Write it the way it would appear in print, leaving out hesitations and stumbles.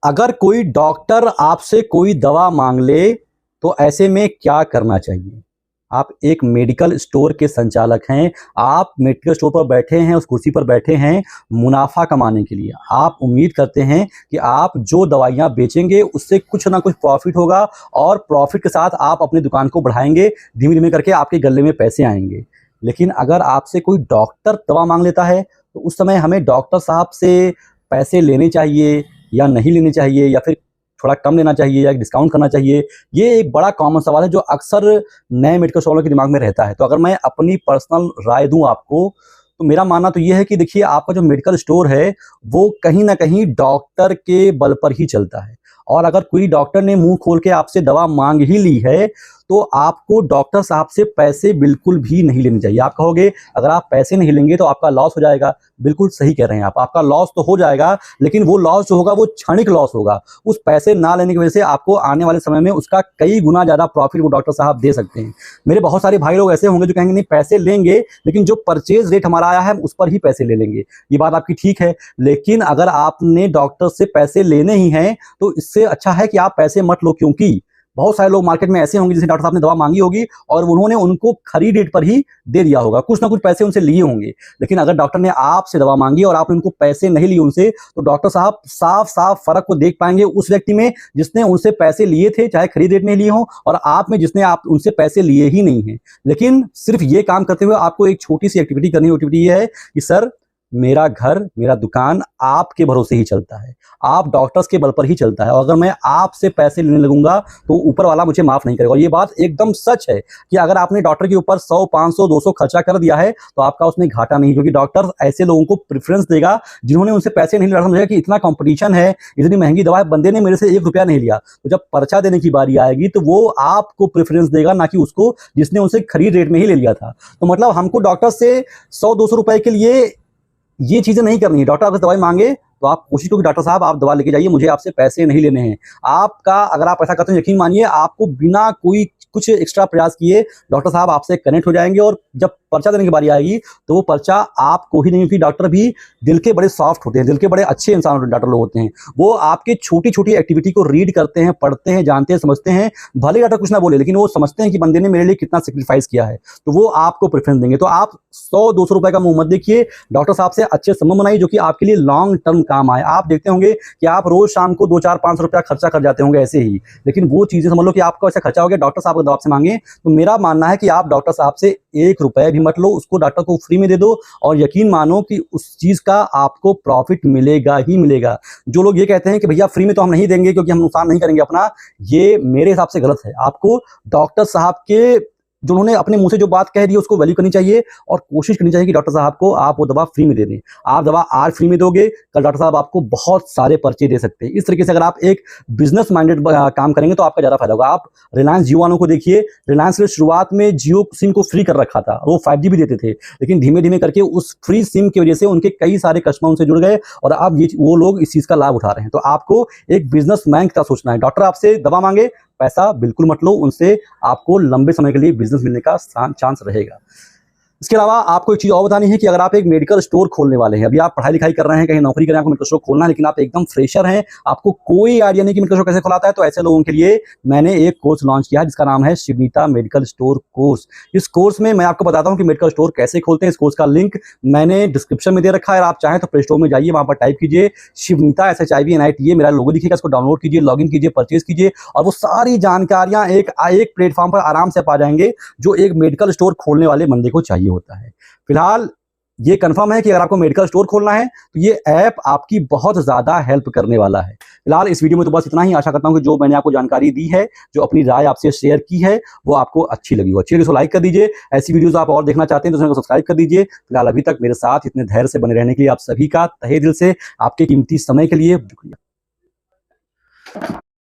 अगर कोई डॉक्टर आपसे कोई दवा मांग ले तो ऐसे में क्या करना चाहिए? आप एक मेडिकल स्टोर के संचालक हैं, आप मेडिकल स्टोर पर बैठे हैं, उस कुर्सी पर बैठे हैं मुनाफा कमाने के लिए। आप उम्मीद करते हैं कि आप जो दवाइयाँ बेचेंगे उससे कुछ ना कुछ प्रॉफ़िट होगा और प्रॉफ़िट के साथ आप अपनी दुकान को बढ़ाएँगे, धीमे-धीमे करके आपके गले में पैसे आएँगे। लेकिन अगर आपसे कोई डॉक्टर दवा माँग लेता है, तो उस समय हमें डॉक्टर साहब से पैसे लेने चाहिए या नहीं लेने चाहिए, या फिर थोड़ा कम लेना चाहिए या डिस्काउंट करना चाहिए? ये एक बड़ा कॉमन सवाल है जो अक्सर नए मेडिकल शॉप वालों के दिमाग में रहता है। तो अगर मैं अपनी पर्सनल राय दूँ आपको, तो मेरा मानना तो ये है कि देखिए, आपका जो मेडिकल स्टोर है, वो कहीं न कहीं डॉक्टर के बल पर ही चलता है। और अगर कोई डॉक्टर ने मुँह खोल के आपसे दवा माँग ही ली है, तो आपको डॉक्टर साहब से पैसे बिल्कुल भी नहीं लेने चाहिए। आप कहोगे अगर आप पैसे नहीं लेंगे तो आपका लॉस हो जाएगा। बिल्कुल सही कह रहे हैं आप। आपका लॉस तो हो जाएगा, लेकिन वो लॉस जो होगा वो क्षणिक लॉस होगा। उस पैसे ना लेने की वजह से आपको आने वाले समय में उसका कई गुना ज़्यादा प्रॉफ़िट वो डॉक्टर साहब दे सकते हैं। मेरे बहुत सारे भाई लोग ऐसे होंगे जो कहेंगे नहीं, पैसे लेंगे, लेकिन जो परचेज़ रेट हमारा आया है हम उस पर ही पैसे ले लेंगे। ये बात आपकी ठीक है, लेकिन अगर आपने डॉक्टर से पैसे लेने ही हैं, तो इससे अच्छा है कि आप पैसे मत लो, क्योंकि बहुत सारे लोग मार्केट में ऐसे होंगे जिसे डॉक्टर साहब ने दवा मांगी होगी और उन्होंने उनको खरीद रेट पर ही दे दिया होगा, कुछ ना कुछ पैसे उनसे लिए होंगे। लेकिन अगर डॉक्टर ने आपसे दवा मांगी और आपने उनको पैसे नहीं लिए उनसे, तो डॉक्टर साहब साफ साफ फर्क को देख पाएंगे उस व्यक्ति में जिसने उनसे पैसे लिए थे, चाहे खरीद रेट में लिए हों, और आप में जिसने आप उनसे पैसे लिए ही नहीं हैं। लेकिन सिर्फ ये काम करते हुए आपको एक छोटी सी एक्टिविटी करनी है। एक्टिविटी ये है कि सर, मेरा घर, मेरा दुकान आपके भरोसे ही चलता है, आप डॉक्टर्स के बल पर ही चलता है, और अगर मैं आपसे पैसे लेने लगूंगा तो ऊपर वाला मुझे माफ नहीं करेगा। और ये बात एकदम सच है कि अगर आपने डॉक्टर के ऊपर 100, 500, 200 खर्चा कर दिया है तो आपका उसमें घाटा नहीं, क्योंकि डॉक्टर ऐसे लोगों को प्रेफरेंस देगा जिन्होंने उनसे पैसे नहीं लिया। समझेगा कि इतना कंपटीशन है, इतनी महंगी दवा है, बंदे ने मेरे से 1 रुपया नहीं लिया, तो जब पर्चा देने की बारी आएगी तो वो आपको प्रेफरेंस देगा, ना कि उसको जिसने उनसे खरीद रेट में ही ले लिया था। तो मतलब हमको डॉक्टर से 100-200 रुपए के लिए ये चीज़ें नहीं करनी है। डॉक्टर अगर दवाई मांगे तो आप कोशिश करो कि डॉक्टर साहब आप दवा लेके जाइए, मुझे आपसे पैसे नहीं लेने हैं। आपका अगर आप ऐसा करते हैं, यकीन मानिए आपको बिना कोई कुछ एक्स्ट्रा प्रयास किए डॉक्टर साहब आपसे कनेक्ट हो जाएंगे, और जब पर्चा देने की बारी आएगी तो वो पर्चा आपको ही नहीं, क्योंकि डॉक्टर भी दिल के बड़े सॉफ्ट होते हैं, दिल के बड़े अच्छे इंसान डॉक्टर लोग होते हैं। वो आपके छोटी छोटी एक्टिविटी को रीड करते हैं, पढ़ते हैं, जानते हैं, समझते हैं। भले डॉक्टर कुछ ना बोले, लेकिन वो समझते हैं कि बंदे ने मेरे लिए कितना सेक्रीफाइस किया है, तो वो आपको प्रेफरेंस देंगे। तो आप 100-200 रुपए का मुंह मत देखिए, डॉक्टर साहब से अच्छे संबंध बनाइए जो कि आपके लिए लॉन्ग टर्म काम आए। आप देखते होंगे कि आप रोज शाम को 2-4-500 रुपया खर्चा कर जाते होंगे ऐसे ही, लेकिन वो चीजें समझ लो कि आपका ऐसा खर्चा हो गया, डॉक्टर साहब दवा से मांगे। तो मेरा मानना है कि आप डॉक्टर साहब से 1 रुपए भी मत लो, उसको डॉक्टर को फ्री में दे दो, और यकीन मानो कि उस चीज का आपको प्रॉफिट मिलेगा ही मिलेगा। जो लोग ये कहते हैं कि भैया फ्री में तो हम नहीं देंगे क्योंकि हम नुकसान नहीं करेंगे अपना, ये मेरे हिसाब से गलत है। आपको डॉक्टर साहब के जो उन्होंने अपने मुंह से जो बात कह दी है उसको वैल्यू करनी चाहिए, और कोशिश करनी चाहिए कि डॉक्टर साहब को आप वो दवा फ्री में दे दें। आप दवा आज फ्री में दोगे, कल डॉक्टर साहब आपको बहुत सारे पर्चे दे सकते हैं। इस तरीके से अगर आप एक बिजनेस माइंडेड काम करेंगे तो आपका ज़्यादा फायदा होगा। आप रिलायंस जियो वालों को देखिए, रिलायंस ने शुरुआत में जियो सिम को फ्री कर रखा था, वो 5G भी देते थे, लेकिन धीमे धीमे करके उस फ्री सिम की वजह से उनके कई सारे कस्टमर उनसे जुड़ गए, और अब ये वो लोग इस चीज़ का लाभ उठा रहे हैं। तो आपको एक बिजनेसमैन की तरह सोचना है। डॉक्टर आपसे दवा मांगे, पैसा बिल्कुल मत लो, उनसे आपको लंबे समय के लिए बिजनेस मिलने का चांस रहेगा। इसके अलावा आपको एक चीज़ और बतानी है कि अगर आप एक मेडिकल स्टोर खोलने वाले हैं, अभी आप पढ़ाई लिखाई कर रहे हैं, कहीं नौकरी कर रहे हैं, आपको मेडिकल स्टोर खोलना है, लेकिन आप एकदम फ्रेशर हैं, आपको कोई आइडिया नहीं कि मेडिकल स्टोर कैसे खुलाता है, तो ऐसे लोगों के लिए मैंने एक कोर्स लॉन्च किया है जिसका नाम है शिवनीता मेडिकल स्टोर कोर्स। इस कोर्स में मैं आपको बताता हूँ कि मेडिकल स्टोर कैसे खोलते हैं। इस कोर्स का लिंक मैंने डिस्क्रिप्शन में दे रखा है, आप चाहें तो प्ले स्टोर में जाइए, वहाँ पर टाइप कीजिए शिवनीता SHIVNITA, मेरा लोगो दिखेगा, इसको डाउनलोड कीजिए, लॉगिन कीजिए, परचेज कीजिए, और वो सारी जानकारियाँ एक प्लेटफॉर्म पर आराम से पा जाएंगे जो एक मेडिकल स्टोर खोलने वाले बंदे को चाहिए होता है। फिलहाल ये कंफर्म है कि अगर आपको मेडिकल स्टोर खोलना है तो ये ऐप आपकी बहुत ज़्यादा हेल्प करने वाला है। फिलहाल इस वीडियो में तो बस इतना ही। आशा करता हूं कि जो मैंने आपको जानकारी दी है, जो अपनी राय आपसे शेयर की है, वो आपको अच्छी लगी हो। अच्छी लगी तो लाइक कर दीजिए। ऐसी वीडियोस आप और देखना चाहते हैं तो चैनल को सब्सक्राइब कर दीजिए। फिलहाल अभी तक मेरे साथ इतने धैर्य से बने रहने के लिए आप सभी का तहे दिल से, आपके कीमती समय के लिए शुक्रिया।